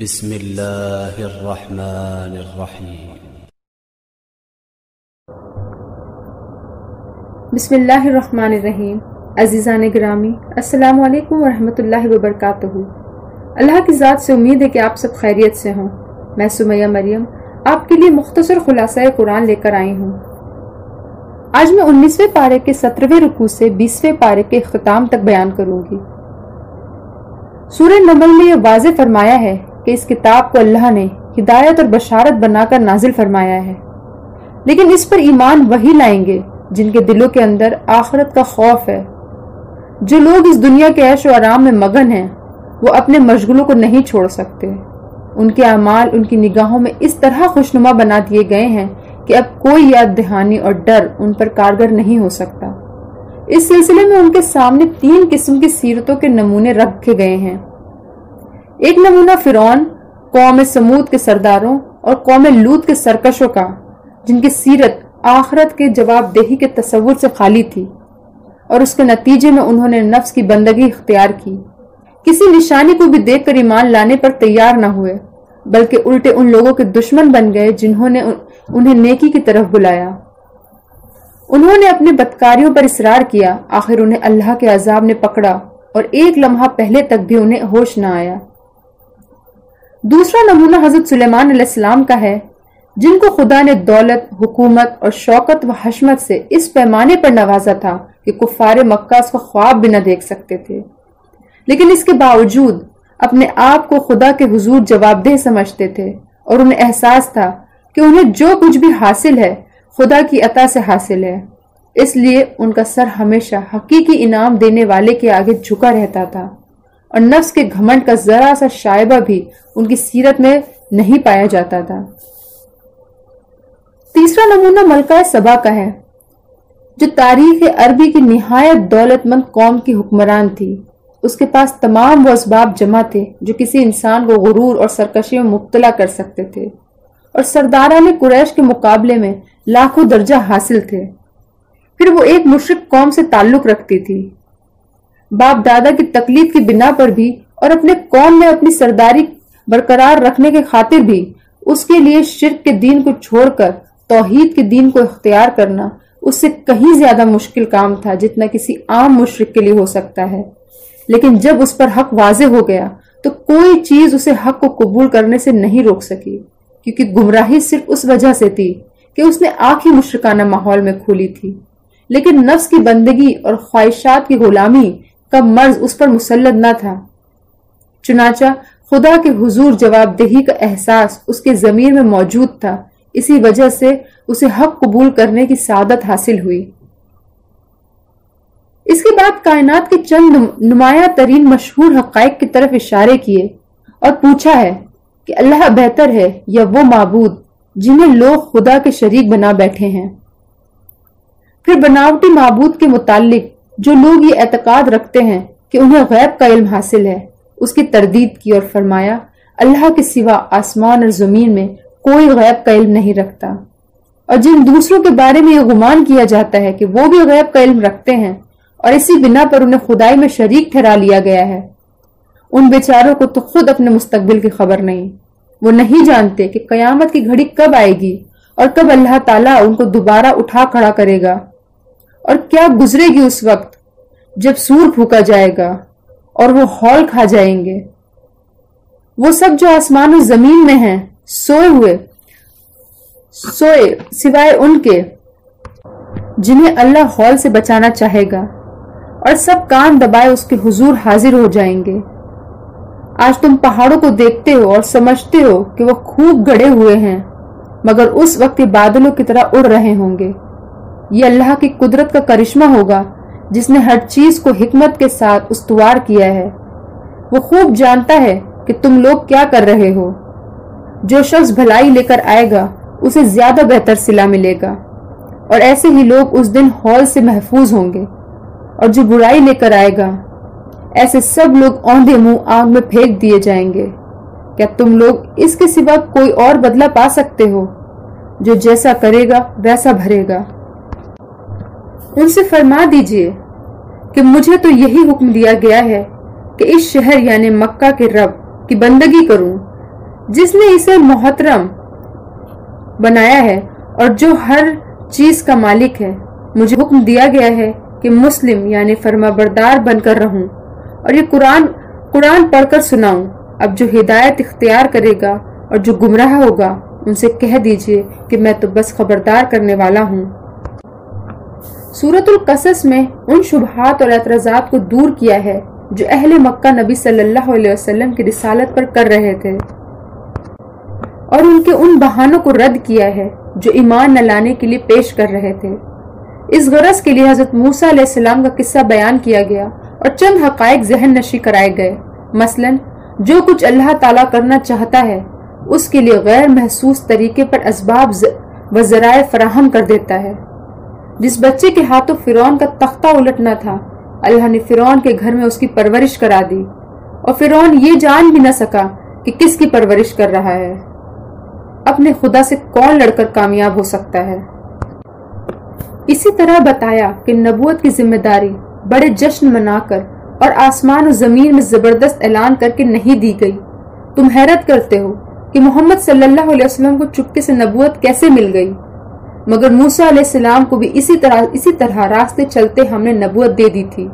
بسم اللہ الرحمن الرحیم۔ بسم اللہ الرحمن الرحیم۔ عزیزان گرامی، السلام علیکم ورحمۃ اللہ وبرکاتہ۔ اللہ کی ذات سے امید ہے کہ آپ سب خیریت سے ہوں۔ میں سمیہ مریم آپ کے لیے مختصر خلاصہ قرآن لے کر آئی ہوں۔ آج میں 19ویں پارے کے 17ویں رکوع سے 20ویں پارے کے اختتام تک بیان کروں گی۔ سورہ نمل میں یہ واضح فرمایا ہے کہ اس کتاب کو اللہ نے ہدایت اور بشارت بنا کر نازل فرمایا ہے، لیکن اس پر ایمان وہی لائیں گے جن کے دلوں کے اندر آخرت کا خوف ہے۔ جو لوگ اس دنیا کے عیش و آرام میں مگن ہیں وہ اپنے مشغولوں کو نہیں چھوڑ سکتے۔ ان کے اعمال ان کی نگاہوں میں اس طرح خوشنما بنا دیے گئے ہیں کہ اب کوئی یاد دہانی اور ڈر ان پر کارگر نہیں ہو سکتا۔ اس سلسلے میں ان کے سامنے 3 قسم کی سیرتوں کے نمونے رکھے گئے ہیں۔ ایک نمونہ فرعون، قوم سمود کے سرداروں اور قوم لوط کے سرکشوں کا، جن کی سیرت آخرت کے جواب دہی کے تصور سے خالی تھی اور اس کے نتیجے میں انہوں نے نفس کی بندگی اختیار کی، کسی نشانی کو بھی دیکھ کر ایمان لانے پر تیار نہ ہوئے، بلکہ الٹے ان لوگوں کے دشمن بن گئے جنہوں نے انہیں نیکی کی طرف بلایا۔ انہوں نے اپنے بدکاریوں پر اصرار کیا، آخر انہیں اللہ کے عذاب نے پکڑا اور ایک لمحہ پہلے تک بھی انہیں ہوش نہ آیا۔ دوسرا نمونہ حضرت سلیمان علیہ السلام کا ہے، جن کو خدا نے دولت، حکومت اور شوکت و حشمت سے اس پیمانے پر نوازا تھا کہ کفار مکہ اس کو خواب بھی نہ دیکھ سکتے تھے، لیکن اس کے باوجود اپنے آپ کو خدا کے حضور جواب دہ سمجھتے تھے اور انہیں احساس تھا کہ انہیں جو کچھ بھی حاصل ہے خدا کی عطا سے حاصل ہے، اس لیے ان کا سر ہمیشہ حقیقی انعام دینے والے کے آگے جھکا رہتا تھا اور نفس کے گھمنڈ کا ذرا سا شائبہ بھی ان کی سیرت میں نہیں پایا جاتا تھا۔ تیسرا نمونہ ملکہ سبا کا ہے، جو تاریخ عربی کی نہایت دولت مند قوم کی حکمران تھی۔ اس کے پاس تمام وہ اسباب جمع تھے جو کسی انسان کو غرور اور سرکشی میں مبتلا کر سکتے تھے، اور سرداران قریش کے مقابلے میں لاکھوں درجہ حاصل تھے۔ پھر وہ ایک مشرک قوم سے تعلق رکھتی تھی۔ باپ دادا کی تقلید کی بنا پر بھی اور اپنے قوم میں اپنی سرداری برقرار رکھنے کے خاطر بھی اس کے لیے شرک کے دین کو چھوڑ کر توحید کے دین کو اختیار کرنا اس سے کہیں زیادہ مشکل کام تھا جتنا کسی عام مشرک کے لیے ہو سکتا ہے۔ لیکن جب اس پر حق واضح ہو گیا تو کوئی چیز اسے حق کو قبول کرنے سے نہیں روک سکی، کیونکہ گمراہی صرف اس وجہ سے تھی کہ اس نے آنکھیں مشرکانہ ماحول میں کھولی تھی، لیکن نفس کی بندگی اور خواہشات کی غلامی کا مرض اس پر مسلط نہ تھا۔ چنانچہ خدا کے حضور جواب دہی کا احساس اس کے ضمیر میں موجود تھا، اسی وجہ سے اسے حق قبول کرنے کی سعادت حاصل ہوئی۔ اس کے بعد کائنات کے چند نمایاں ترین مشہور حقائق کی طرف اشارے کیے اور پوچھا ہے کہ اللہ بہتر ہے یا وہ معبود جنہیں لوگ خدا کے شریک بنا بیٹھے ہیں۔ پھر بناوٹی معبود کے متعلق جو لوگ یہ اعتقاد رکھتے ہیں کہ انہیں غیب کا علم حاصل ہے، اس کی تردید کی اور فرمایا اللہ کے سوا آسمان اور زمین میں کوئی غیب کا علم نہیں رکھتا، اور جن دوسروں کے بارے میں یہ گمان کیا جاتا ہے کہ وہ بھی غیب کا علم رکھتے ہیں اور اسی بنا پر انہیں خدائی میں شریک ٹھہرا لیا گیا ہے، ان بیچاروں کو تو خود اپنے مستقبل کی خبر نہیں۔ وہ نہیں جانتے کہ قیامت کی گھڑی کب آئے گی اور کب اللہ تعالیٰ ان کو دوبارہ اٹھا کھڑا کرے گا، اور کیا گزرے گی اس وقت جب سور پھونکا جائے گا اور وہ ہول کھا جائیں گے۔ وہ سب جو آسمان و زمین میں ہیں سوئے سوائے ان کے جنہیں اللہ ہول سے بچانا چاہے گا، اور سب کان دبائے اس کے حضور حاضر ہو جائیں گے۔ آج تم پہاڑوں کو دیکھتے ہو اور سمجھتے ہو کہ وہ خوب گڑے ہوئے ہیں، مگر اس وقت یہ بادلوں کی طرح اڑ رہے ہوں گے۔ یہ اللہ کی قدرت کا کرشمہ ہوگا جس نے ہر چیز کو حکمت کے ساتھ استوار کیا ہے۔ وہ خوب جانتا ہے کہ تم لوگ کیا کر رہے ہو۔ جو شخص بھلائی لے کر آئے گا اسے زیادہ بہتر صلہ ملے گا، اور ایسے ہی لوگ اس دن ہول سے محفوظ ہوں گے، اور جو برائی لے کر آئے گا ایسے سب لوگ اوندھے منہ آگ میں پھینک دیے جائیں گے۔ کیا تم لوگ اس کے سوا کوئی اور بدلہ پا سکتے ہو؟ جو جیسا کرے گا ویسا بھرے گا۔ ان سے فرما دیجئے کہ مجھے تو یہی حکم دیا گیا ہے کہ اس شہر یعنی مکہ کے رب کی بندگی کروں، جس نے اسے محترم بنایا ہے اور جو ہر چیز کا مالک ہے، مجھے حکم دیا گیا ہے کہ مسلم یعنی فرما بردار بن کر رہوں اور یہ قرآن پڑھ کر سناؤں۔ اب جو ہدایت اختیار کرے گا اور جو گمراہ ہوگا ان سے کہہ دیجئے کہ میں تو بس خبردار کرنے والا ہوں۔ سورۃ القصص میں ان شبہات اور اعتراضات کو دور کیا ہے جو اہل مکہ نبی صلی اللہ علیہ وسلم کی رسالت پر کر رہے تھے، اور ان کے ان بہانوں کو رد کیا ہے جو ایمان نہ لانے کے لیے پیش کر رہے تھے۔ اس غرض کے لیے حضرت موسیٰ علیہ السلام کا قصہ بیان کیا گیا اور چند حقائق ذہن نشی کرائے گئے۔ مثلا جو کچھ اللہ تعالیٰ کرنا چاہتا ہے اس کے لیے غیر محسوس طریقے پر اسباب و ذرائع فراہم کر دیتا ہے۔ جس بچے کے ہاتھوں فرعون کا تختہ الٹنا تھا، اللہ نے فرعون کے گھر میں اس کی پرورش کرا دی اور فرعون یہ جان بھی نہ سکا کہ کس کی پرورش کر رہا ہے۔ اپنے خدا سے کون لڑ کر کامیاب ہو سکتا ہے؟ اسی طرح بتایا کہ نبوت کی ذمہ داری بڑے جشن منا کر اور آسمان و زمین میں زبردست اعلان کر کے نہیں دی گئی۔ تم حیرت کرتے ہو کہ محمد صلی اللہ علیہ وسلم کو چپکے سے نبوت کیسے مل گئی، مگر موسیٰ علیہ السلام کو بھی اسی طرح راستے چلتے ہم نے نبوت دے دی تھی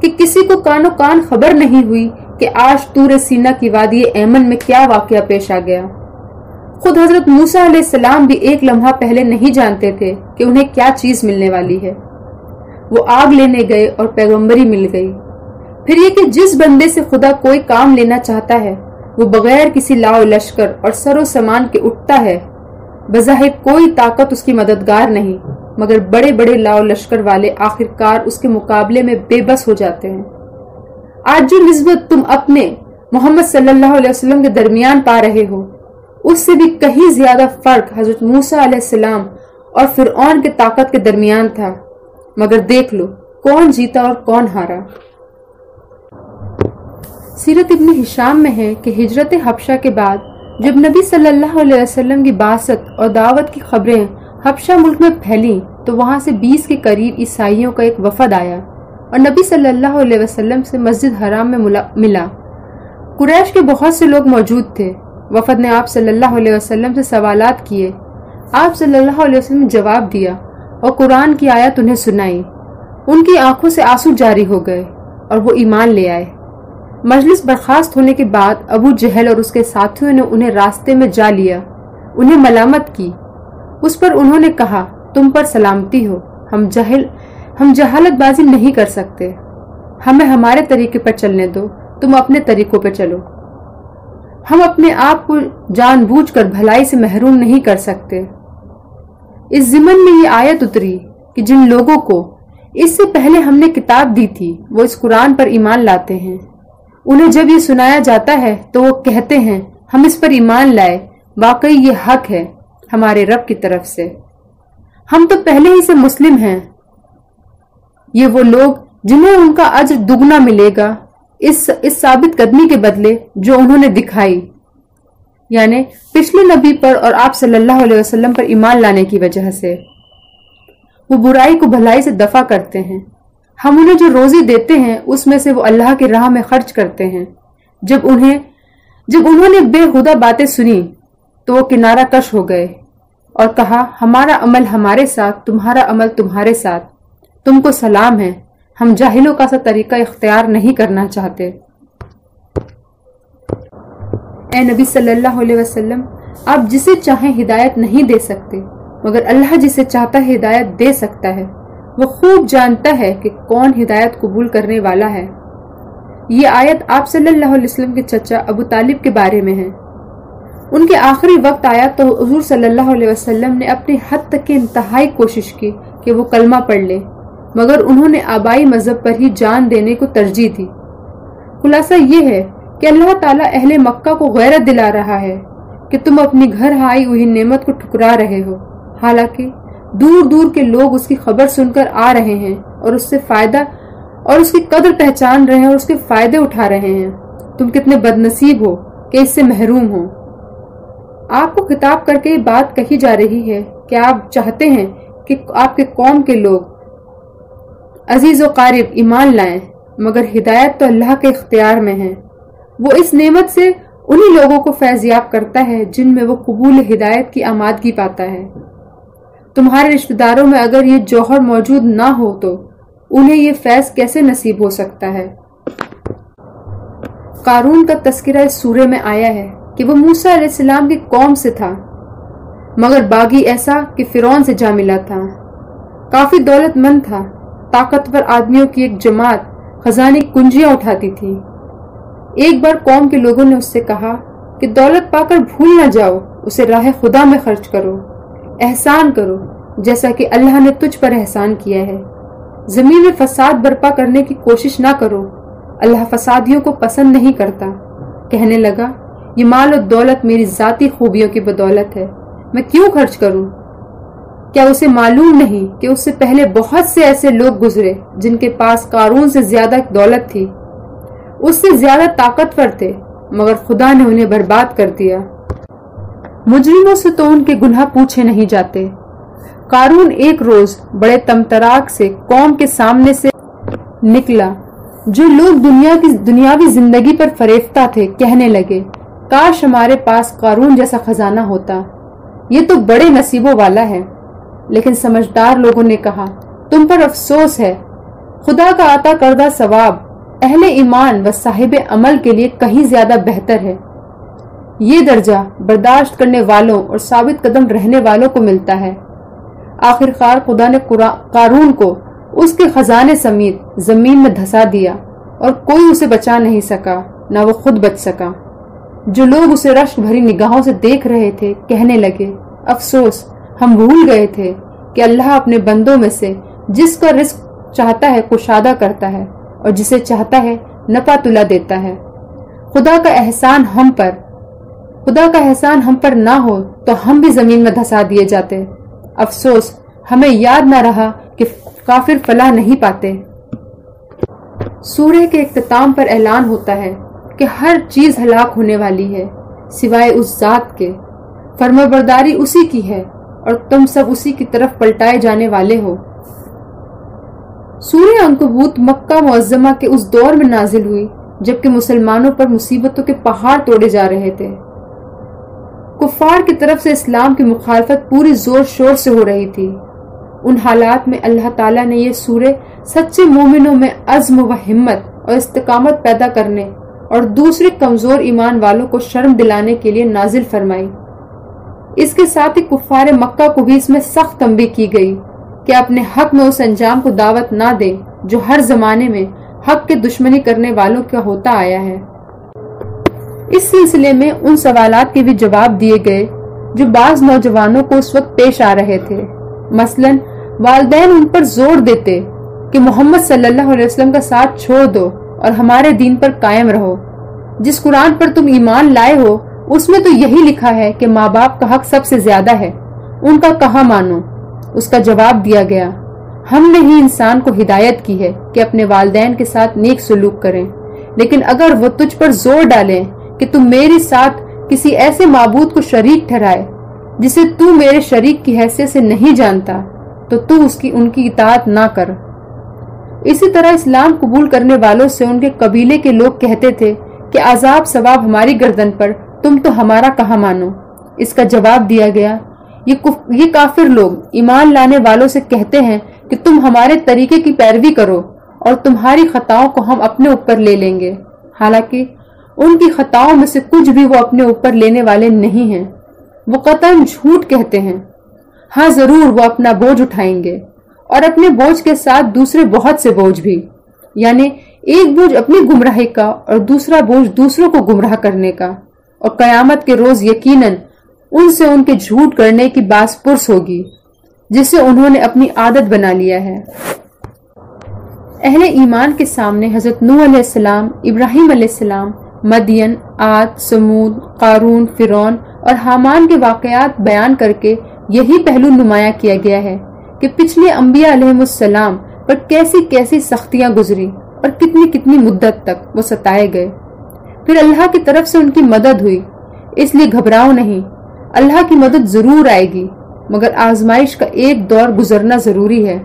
کہ کسی کو کانو کان خبر نہیں ہوئی کہ آج طور سینا کی وادی ایمن میں کیا واقعہ پیش آ گیا۔ خود حضرت موسیٰ علیہ السلام بھی ایک لمحہ پہلے نہیں جانتے تھے کہ انہیں کیا چیز ملنے والی ہے۔ وہ آگ لینے گئے اور پیغمبری مل گئی۔ پھر یہ کہ جس بندے سے خدا کوئی کام لینا چاہتا ہے وہ بغیر کسی لاؤ لشکر اور سر و سامان کے اٹھتا ہے۔ بظاہر کوئی طاقت اس کی مددگار نہیں، مگر بڑے بڑے لاؤ لشکر والے آخرکار اس کے مقابلے میں بے بس ہو جاتے ہیں۔ آج جو نسبت تم اپنے محمد صلی اللہ علیہ وسلم کے درمیان پا رہے ہو، اس سے بھی کہیں زیادہ فرق حضرت موسیٰ علیہ السلام اور فرعون کے طاقت کے درمیان تھا، مگر دیکھ لو کون جیتا اور کون ہارا۔ سیرت ابن ہشام میں ہے کہ ہجرت حبشہ کے بعد جب نبی صلی اللہ علیہ وسلم کی بعثت اور دعوت کی خبریں حبشہ ملک میں پھیلیں تو وہاں سے 20 کے قریب عیسائیوں کا ایک وفد آیا اور نبی صلی اللہ علیہ وسلم سے مسجد حرام میں ملا۔ قریش کے بہت سے لوگ موجود تھے۔ وفد نے آپ صلی اللہ علیہ وسلم سے سوالات کیے۔ آپ صلی اللہ علیہ وسلم نے جواب دیا اور قرآن کی آیت انہیں سنائی۔ ان کی آنکھوں سے آنسو جاری ہو گئے اور وہ ایمان لے آئے۔ مجلس برخاست ہونے کے بعد ابو جہل اور اس کے ساتھیوں نے انہیں راستے میں جا لیا، انہیں ملامت کی۔ اس پر انہوں نے کہا، تم پر سلامتی ہو، ہم جہالت بازی نہیں کر سکتے، ہمیں ہمارے طریقے پر چلنے دو، تم اپنے طریقوں پر چلو۔ ہم اپنے آپ کو جان بوجھ کر بھلائی سے محروم نہیں کر سکتے۔ اس ضمن میں یہ آیت اتری کہ جن لوگوں کو اس سے پہلے ہم نے کتاب دی تھی وہ اس قرآن پر ایمان لاتے ہیں، انہیں جب یہ سنایا جاتا ہے تو وہ کہتے ہیں ہم اس پر ایمان لائے، واقعی یہ حق ہے ہمارے رب کی طرف سے، ہم تو پہلے ہی سے مسلم ہیں۔ یہ وہ لوگ جنہیں ان کا اجر دگنا ملے گا اس ثابت قدمی کے بدلے جو انہوں نے دکھائی، یعنی پچھلے نبی پر اور آپ صلی اللہ علیہ وسلم پر ایمان لانے کی وجہ سے۔ وہ برائی کو بھلائی سے دفع کرتے ہیں، ہم انہیں جو روزی دیتے ہیں اس میں سے وہ اللہ کی راہ میں خرچ کرتے ہیں۔ جب انہوں نے بے ہدہ باتیں سنی تو وہ کنارہ کش ہو گئے اور کہا، ہمارا عمل ہمارے ساتھ، تمہارا عمل تمہارے ساتھ، تم کو سلام ہے، ہم جاہلوں کا سا طریقہ اختیار نہیں کرنا چاہتے۔ اے نبی صلی اللہ علیہ وسلم، آپ جسے چاہیں ہدایت نہیں دے سکتے، مگر اللہ جسے چاہتا ہے ہدایت دے سکتا ہے، وہ خوب جانتا ہے کہ کون ہدایت قبول کرنے والا ہے۔ یہ آیت آپ صلی اللہ علیہ وسلم کے چچا ابو طالب کے بارے میں ہے۔ ان کے آخری وقت آیا تو حضور صلی اللہ علیہ وسلم نے اپنی حد تک کی انتہائی کوشش کی کہ وہ کلمہ پڑھ لے، مگر انہوں نے آبائی مذہب پر ہی جان دینے کو ترجیح دی۔ خلاصہ یہ ہے کہ اللہ تعالیٰ اہل مکہ کو غیرت دلا رہا ہے کہ تم اپنی گھر آئی ہوئی نعمت کو ٹھکرا رہے ہو، حالانکہ دور دور کے لوگ اس کی خبر سن کر آ رہے ہیں اور اس سے فائدہ اور اس کی قدر پہچان رہے ہیں اور اس کے فائدے اٹھا رہے ہیں۔ تم کتنے بد نصیب ہو کہ اس سے محروم ہو۔ آپ کو خطاب کر کے یہ بات کہی جا رہی ہے کہ آپ چاہتے ہیں کہ آپ کے قوم کے لوگ عزیز و قارب ایمان لائیں، مگر ہدایت تو اللہ کے اختیار میں ہے، وہ اس نعمت سے انہی لوگوں کو فیضیاب کرتا ہے جن میں وہ قبول ہدایت کی آمادگی پاتا ہے۔ تمہارے رشتہ داروں میں اگر یہ جوہر موجود نہ ہو تو انہیں یہ فیض کیسے نصیب ہو سکتا ہے؟ قارون کا تذکرہ اس سورے میں آیا ہے کہ وہ موسیٰ علیہ السلام کی قوم سے تھا، مگر باغی ایسا کہ فرعون سے جا ملا تھا۔ کافی دولت مند تھا، طاقتور آدمیوں کی ایک جماعت خزانے کی کنجیاں اٹھاتی تھی۔ ایک بار قوم کے لوگوں نے اس سے کہا کہ دولت پا کر بھول نہ جاؤ، اسے راہ خدا میں خرچ کرو، احسان کرو جیسا کہ اللہ نے تجھ پر احسان کیا ہے۔ زمین میں فساد برپا کرنے کی کوشش نہ کرو، اللہ فسادیوں کو پسند نہیں کرتا۔ کہنے لگا، یہ مال و دولت میری ذاتی خوبیوں کی بدولت ہے، میں کیوں خرچ کروں؟ کیا اسے معلوم نہیں کہ اس سے پہلے بہت سے ایسے لوگ گزرے جن کے پاس قارون سے زیادہ دولت تھی، اس سے زیادہ طاقتور تھے، مگر خدا نے انہیں برباد کر دیا۔ مجرموں سے تو ان کے گناہ پوچھے نہیں جاتے۔ قارون ایک روز بڑے تمتراک سے قوم کے سامنے سے نکلا۔ جو لوگ دنیاوی زندگی پر فریفتہ تھے کہنے لگے، کاش ہمارے پاس قارون جیسا خزانہ ہوتا، یہ تو بڑے نصیبوں والا ہے۔ لیکن سمجھدار لوگوں نے کہا، تم پر افسوس ہے، خدا کا عطا کردہ ثواب اہل ایمان و صاحب عمل کے لیے کہیں زیادہ بہتر ہے۔ یہ درجہ برداشت کرنے والوں اور ثابت قدم رہنے والوں کو ملتا ہے۔ آخر کار خدا نے قارون کو اس کے خزانے سمیت زمین میں دھسا دیا اور کوئی اسے بچا نہیں سکا، نہ وہ خود بچ سکا۔ جو لوگ اسے رشک بھری نگاہوں سے دیکھ رہے تھے کہنے لگے، افسوس، ہم بھول گئے تھے کہ اللہ اپنے بندوں میں سے جس کا رزق چاہتا ہے کشادہ کرتا ہے اور جسے چاہتا ہے نپا تلا دیتا ہے۔ خدا کا احسان ہم پر نہ ہو تو ہم بھی زمین میں دھسا دیے جاتے۔ افسوس، ہمیں یاد نہ رہا کہ کافر فلاح نہیں پاتے۔ سورہ کے اختتام پر اعلان ہوتا ہے کہ ہر چیز ہلاک ہونے والی ہے سوائے اس ذات کے، فرمانبرداری اسی کی ہے اور تم سب اسی کی طرف پلٹائے جانے والے ہو۔ سورہ عنکبوت مکہ معظمہ کے اس دور میں نازل ہوئی جبکہ مسلمانوں پر مصیبتوں کے پہاڑ توڑے جا رہے تھے۔ کفار کی طرف سے اسلام کی مخالفت پوری زور شور سے ہو رہی تھی۔ ان حالات میں اللہ تعالیٰ نے یہ سورہ سچے مومنوں میں عزم و ہمت اور استقامت پیدا کرنے اور دوسرے کمزور ایمان والوں کو شرم دلانے کے لیے نازل فرمائی۔ اس کے ساتھ ہی کفار مکہ کو بھی اس میں سخت تنبیہ کی گئی کہ اپنے حق میں اس انجام کو دعوت نہ دیں جو ہر زمانے میں حق کے دشمنی کرنے والوں کا ہوتا آیا ہے۔ اس سلسلے میں ان سوالات کے بھی جواب دیے گئے جو بعض نوجوانوں کو اس وقت پیش آ رہے تھے۔ مثلاً والدین ان پر زور دیتے کہ محمد صلی اللہ علیہ وسلم کا ساتھ چھوڑ دو اور ہمارے دین پر قائم رہو۔ جس قرآن پر تم ایمان لائے ہو اس میں تو یہی لکھا ہے کہ ماں باپ کا حق سب سے زیادہ ہے، ان کا کہاں مانو؟ اس کا جواب دیا گیا، ہم نے ہی انسان کو ہدایت کی ہے کہ اپنے والدین کے ساتھ نیک سلوک کریں، لیکن اگر وہ تجھ پر زور ڈالیں کہ تم میرے ساتھ کسی ایسے معبود کو شریک ٹھہرائے جسے تو میرے شریک کی حیثیت سے نہیں جانتا تو تو ان کی اطاعت نہ کر۔ اسی طرح اسلام قبول کرنے والوں سے ان کے قبیلے کے لوگ کہتے تھے کہ عذاب ثواب ہماری گردن پر، تم تو ہمارا کہاں مانو؟ اس کا جواب دیا گیا، یہ کافر لوگ ایمان لانے والوں سے کہتے ہیں کہ تم ہمارے طریقے کی پیروی کرو اور تمہاری خطاؤں کو ہم اپنے اوپر لے لیں گے، حالانکہ ان کی خطاؤں میں سے کچھ بھی وہ اپنے اوپر لینے والے نہیں ہیں۔ وہ قطعاً جھوٹ کہتے ہیں۔ ہاں ضرور وہ اپنا بوجھ اٹھائیں گے اور اپنے بوجھ کے ساتھ دوسرے بہت سے بوجھ بھی، یعنی ایک بوجھ اپنی گمراہی کا اور دوسرا بوجھ دوسروں کو گمراہ کرنے کا، اور قیامت کے روز یقیناً ان سے ان کے جھوٹ کرنے کی باس پرس ہوگی جسے انہوں نے اپنی عادت بنا لیا ہے۔ اہل ایمان کے سامنے حضرت نوح علیہ السلام، ابراہیم علیہ السلام، مدین، عاد، سمود، قارون، فرعون اور حامان کے واقعات بیان کر کے یہی پہلو نمایاں کیا گیا ہے کہ پچھلے انبیاء علیہ السلام پر کیسی کیسی سختیاں گزری اور کتنی کتنی مدت تک وہ ستائے گئے، پھر اللہ کی طرف سے ان کی مدد ہوئی۔ اس لیے گھبراؤ نہیں، اللہ کی مدد ضرور آئے گی، مگر آزمائش کا ایک دور گزرنا ضروری ہے۔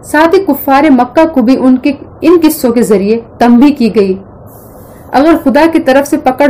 ساتھ ہی کفار مکہ کو بھی ان قصوں کے ذریعے تنبیہ کی گئی، اگر خدا کی طرف سے پکڑ